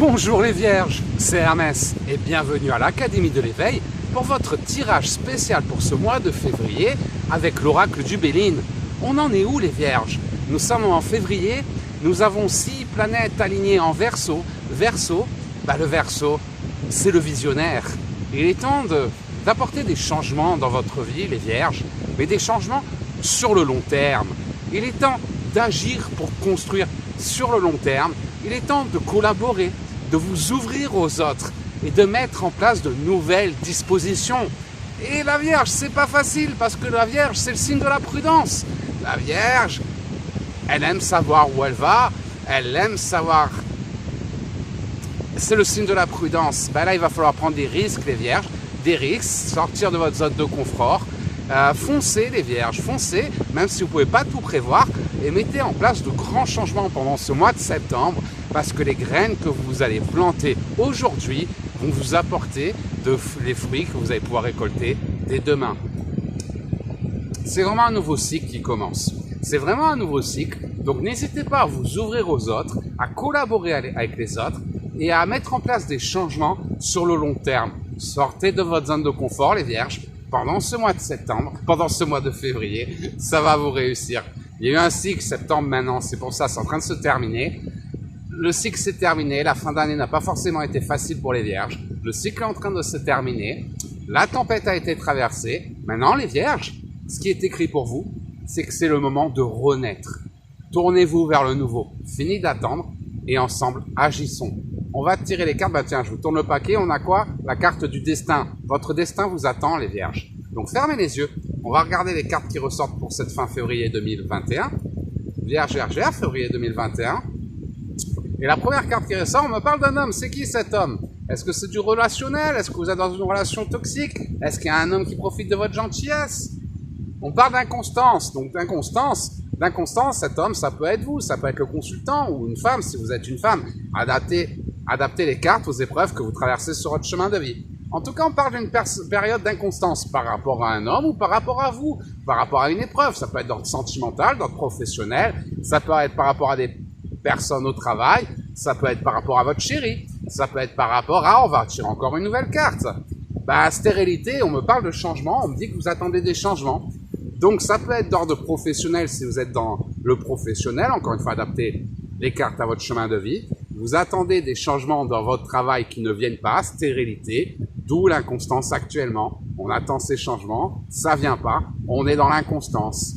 Bonjour les vierges, c'est Hermès et bienvenue à l'Académie de l'éveil pour votre tirage spécial pour ce mois de février avec l'oracle du Béline. On en est où les vierges? Nous sommes en février, nous avons 6 planètes alignées en Verseau. Verseau, le Verseau, c'est le visionnaire. Il est temps d'apporter des changements dans votre vie les vierges, mais des changements sur le long terme. Il est temps d'agir pour construire sur le long terme. Il est temps de collaborer, de vous ouvrir aux autres et de mettre en place de nouvelles dispositions. Et la Vierge, c'est pas facile parce que la Vierge, c'est le signe de la prudence. La Vierge, elle aime savoir où elle va, elle aime savoir... C'est le signe de la prudence. Là, il va falloir prendre des risques, les Vierges, des risques, sortir de votre zone de confort. Foncez les Vierges, foncez, même si vous ne pouvez pas tout prévoir, et mettez en place de grands changements pendant ce mois de septembre, parce que les graines que vous allez planter aujourd'hui vont vous apporter les fruits que vous allez pouvoir récolter dès demain. C'est vraiment un nouveau cycle qui commence. C'est vraiment un nouveau cycle, donc n'hésitez pas à vous ouvrir aux autres, à collaborer avec les autres, et à mettre en place des changements sur le long terme. Sortez de votre zone de confort, les Vierges, pendant ce mois de septembre, pendant ce mois de février, ça va vous réussir. Il y a eu un cycle septembre maintenant, c'est pour ça, c'est en train de se terminer. Le cycle s'est terminé, la fin d'année n'a pas forcément été facile pour les Vierges. Le cycle est en train de se terminer, la tempête a été traversée. Maintenant, les Vierges, ce qui est écrit pour vous, c'est que c'est le moment de renaître. Tournez-vous vers le nouveau, fini d'attendre et ensemble, agissons. On va tirer les cartes. Tiens, je vous tourne le paquet. On a quoi? La carte du destin. Votre destin vous attend, les Vierges. Donc, fermez les yeux. On va regarder les cartes qui ressortent pour cette fin février 2021. Vierge, février 2021. Et la première carte qui ressort, on me parle d'un homme. C'est qui cet homme? Est-ce que c'est du relationnel? Est-ce que vous êtes dans une relation toxique? Est-ce qu'il y a un homme qui profite de votre gentillesse? On parle d'inconstance. Donc, d'inconstance, cet homme, ça peut être vous. Ça peut être le consultant ou une femme, si vous êtes une femme. Adaptez les cartes aux épreuves que vous traversez sur votre chemin de vie. En tout cas, on parle d'une période d'inconstance par rapport à un homme ou par rapport à vous, par rapport à une épreuve. Ça peut être d'ordre sentimental, d'ordre professionnel, ça peut être par rapport à des personnes au travail, ça peut être par rapport à votre chéri, ça peut être par rapport à... On va tirer encore une nouvelle carte. Stérilité, on me parle de changement, on me dit que vous attendez des changements. Donc, ça peut être d'ordre professionnel si vous êtes dans le professionnel. Encore une fois, adaptez les cartes à votre chemin de vie. Vous attendez des changements dans votre travail qui ne viennent pas, stérilité, d'où l'inconstance actuellement. On attend ces changements, ça vient pas, on est dans l'inconstance.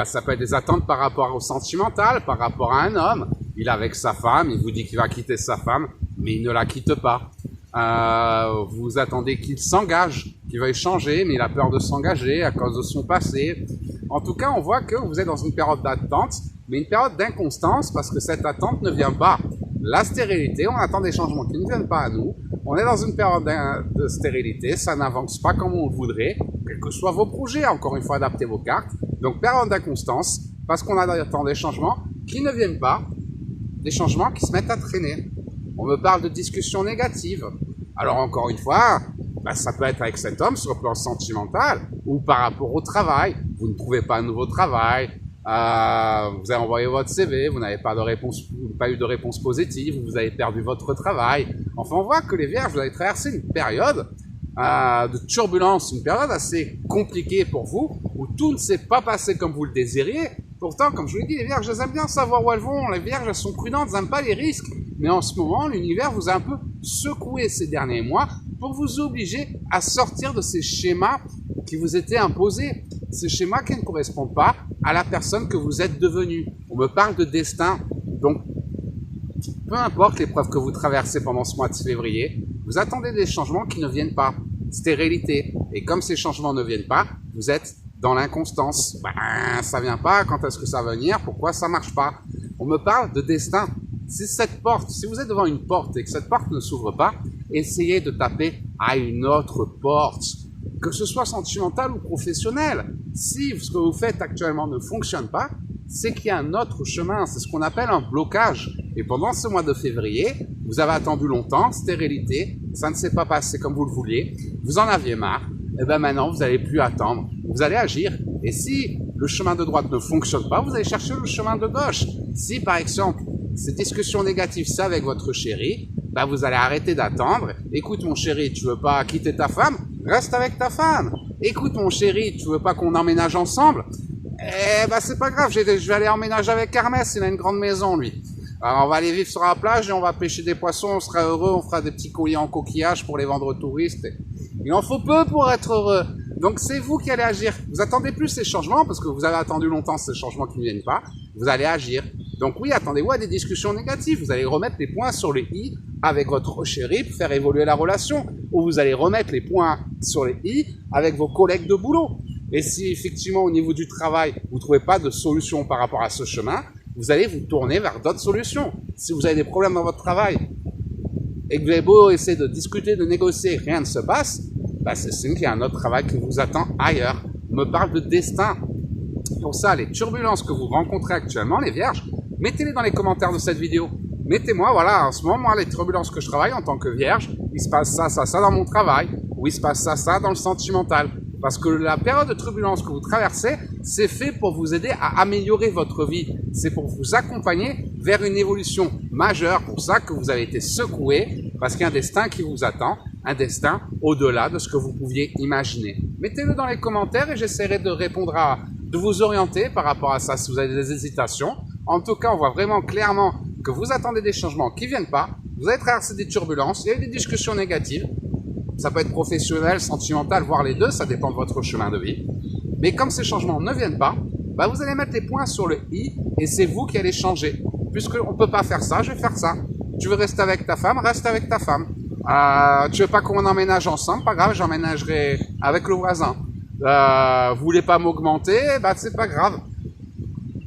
Ça peut être des attentes par rapport au sentimental, par rapport à un homme. Il est avec sa femme, il vous dit qu'il va quitter sa femme, mais il ne la quitte pas. Vous attendez qu'il s'engage, qu'il veuille changer, mais il a peur de s'engager à cause de son passé. En tout cas, on voit que vous êtes dans une période d'attente, mais une période d'inconstance parce que cette attente ne vient pas. La stérilité, on attend des changements qui ne viennent pas à nous. On est dans une période de stérilité, ça n'avance pas comme on le voudrait, quels que soient vos projets. Encore une fois, adaptez vos cartes. Donc, période d'inconstance parce qu'on attend des changements qui ne viennent pas, des changements qui se mettent à traîner. On me parle de discussions négatives. Alors, encore une fois, ça peut être avec cet homme sur le plan sentimental ou par rapport au travail. Vous ne trouvez pas un nouveau travail, vous avez envoyé votre CV, vous n'avez pas eu de réponse positive, vous avez perdu votre travail. Enfin, on voit que les Vierges, vous avez traversé une période de turbulence, une période assez compliquée pour vous, où tout ne s'est pas passé comme vous le désiriez. Pourtant, comme je vous l'ai dit, les Vierges, elles aiment bien savoir où elles vont. Les Vierges, elles sont prudentes, elles n'aiment pas les risques. Mais en ce moment, l'univers vous a un peu secoué ces derniers mois pour vous obliger à sortir de ces schémas qui vous étaient imposés. Ces schémas qui ne correspondent pas à la personne que vous êtes devenue. On me parle de destin. Donc, peu importe l'épreuve que vous traversez pendant ce mois de février, vous attendez des changements qui ne viennent pas. Stérilité. Et comme ces changements ne viennent pas, vous êtes dans l'inconstance. Ça vient pas. Quand est-ce que ça va venir? Pourquoi ça marche pas? On me parle de destin. Si vous êtes devant une porte et que cette porte ne s'ouvre pas, essayez de taper à une autre porte. Que ce soit sentimental ou professionnel. Si ce que vous faites actuellement ne fonctionne pas, c'est qu'il y a un autre chemin. C'est ce qu'on appelle un blocage. Et pendant ce mois de février, vous avez attendu longtemps, stérilité, ça ne s'est pas passé comme vous le vouliez, vous en aviez marre, et maintenant vous n'allez plus attendre, vous allez agir. Et si le chemin de droite ne fonctionne pas, vous allez chercher le chemin de gauche. Si par exemple, ces discussions négatives, c'est avec votre chéri, bah vous allez arrêter d'attendre. Écoute mon chéri, tu veux pas quitter ta femme? Reste avec ta femme. Écoute mon chéri, tu veux pas qu'on emménage ensemble? Eh bah c'est pas grave, je vais aller emménager avec Hermès, il a une grande maison lui. Alors on va aller vivre sur la plage et on va pêcher des poissons, on sera heureux, on fera des petits colliers en coquillage pour les vendre aux touristes. Il en faut peu pour être heureux. Donc c'est vous qui allez agir. Vous attendez plus ces changements parce que vous avez attendu longtemps ces changements qui ne viennent pas. Vous allez agir. Donc oui, attendez-vous à des discussions négatives. Vous allez remettre les points sur les i avec votre chéri pour faire évoluer la relation. Ou vous allez remettre les points sur les i avec vos collègues de boulot. Et si effectivement au niveau du travail, vous ne trouvez pas de solution par rapport à ce chemin, vous allez vous tourner vers d'autres solutions. Si vous avez des problèmes dans votre travail et que vous avez beau essayer de discuter, de négocier, rien ne se passe, bah c'est signe qu'il y a un autre travail qui vous attend ailleurs. On me parle de destin. Pour ça, les turbulences que vous rencontrez actuellement, les vierges, mettez-les dans les commentaires de cette vidéo. Mettez-moi, voilà, en ce moment, moi, les turbulences que je travaille en tant que vierge, il se passe ça, ça, ça dans mon travail, ou il se passe ça, ça dans le sentimental. Parce que la période de turbulence que vous traversez, c'est fait pour vous aider à améliorer votre vie. C'est pour vous accompagner vers une évolution majeure. Pour ça que vous avez été secoué, parce qu'il y a un destin qui vous attend, un destin au-delà de ce que vous pouviez imaginer. Mettez-le dans les commentaires et j'essaierai de répondre de vous orienter par rapport à ça si vous avez des hésitations. En tout cas, on voit vraiment clairement que vous attendez des changements qui ne viennent pas. Vous avez traversé des turbulences, il y a eu des discussions négatives. Ça peut être professionnel, sentimental, voire les deux, ça dépend de votre chemin de vie. Mais comme ces changements ne viennent pas, bah vous allez mettre les points sur le i et c'est vous qui allez changer. Puisqu'on ne peut pas faire ça, je vais faire ça. Tu veux rester avec ta femme, reste avec ta femme. Tu veux pas qu'on emménage ensemble, pas grave, j'emménagerai avec le voisin. Vous voulez pas m'augmenter, bah c'est pas grave.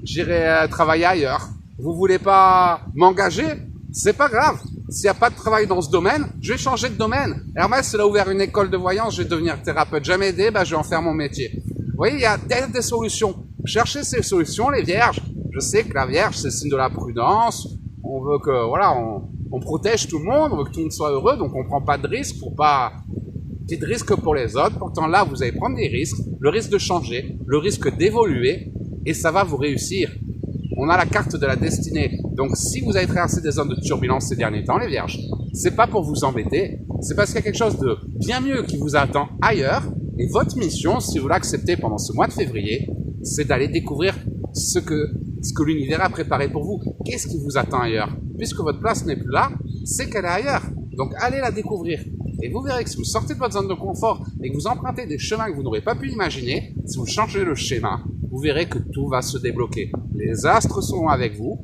J'irai travailler ailleurs. Vous voulez pas m'engager, c'est pas grave. S'il n'y a pas de travail dans ce domaine, je vais changer de domaine. Hermès, il a ouvert une école de voyance, je vais devenir thérapeute. Jamais aidé, bah, je vais en faire mon métier. Vous voyez, il y a des solutions. Cherchez ces solutions, les vierges. Je sais que la vierge, c'est le signe de la prudence. On veut que, voilà, on protège tout le monde, on veut que tout le monde soit heureux, donc on prend pas de risques pour pas qu'il y ait de risques pour les autres. Pourtant là, vous allez prendre des risques, le risque de changer, le risque d'évoluer, et ça va vous réussir. On a la carte de la destinée. Donc, si vous avez traversé des zones de turbulence ces derniers temps, les vierges, c'est pas pour vous embêter, c'est parce qu'il y a quelque chose de bien mieux qui vous attend ailleurs. Et votre mission, si vous l'acceptez pendant ce mois de février, c'est d'aller découvrir ce que l'univers a préparé pour vous. Qu'est-ce qui vous attend ailleurs? Puisque votre place n'est plus là, c'est qu'elle est ailleurs. Donc, allez la découvrir. Et vous verrez que si vous sortez de votre zone de confort et que vous empruntez des chemins que vous n'aurez pas pu imaginer, si vous changez le schéma, vous verrez que tout va se débloquer. Les astres sont avec vous.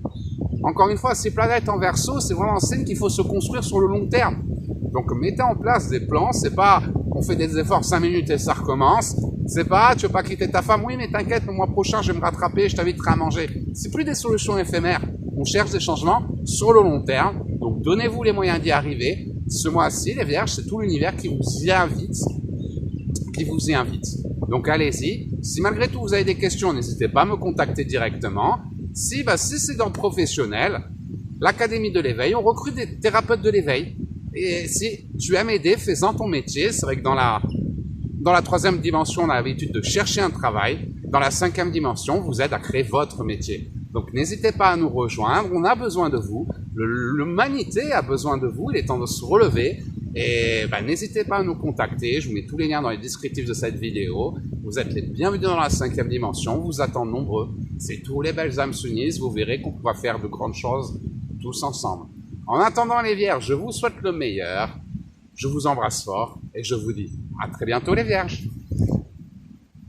Encore une fois, ces planètes en Verseau, c'est vraiment un signe qu'il faut se construire sur le long terme. Donc mettez en place des plans, c'est pas on fait des efforts 5 minutes et ça recommence. C'est pas tu veux pas quitter ta femme, oui mais t'inquiète, le mois prochain je vais me rattraper, je t'inviterai à manger. C'est plus des solutions éphémères. On cherche des changements sur le long terme. Donc donnez-vous les moyens d'y arriver. Ce mois-ci, les vierges, c'est tout l'univers qui vous y invite. Donc allez-y. Si malgré tout vous avez des questions, n'hésitez pas à me contacter directement. Si c'est dans le professionnel, l'Académie de l'éveil, on recrute des thérapeutes de l'éveil. Et si tu aimes aider, fais-en ton métier. C'est vrai que dans la 3e dimension, on a l'habitude de chercher un travail. Dans la 5e dimension, on vous aide à créer votre métier. Donc n'hésitez pas à nous rejoindre, on a besoin de vous. L'humanité a besoin de vous, il est temps de se relever. Et n'hésitez pas à nous contacter, je vous mets tous les liens dans les descriptifs de cette vidéo. Vous êtes les bienvenus dans la 5e dimension, on vous attend nombreux. C'est tous les belles âmes s'unissent, vous verrez qu'on pourra faire de grandes choses tous ensemble. En attendant les vierges, je vous souhaite le meilleur, je vous embrasse fort et je vous dis à très bientôt les vierges.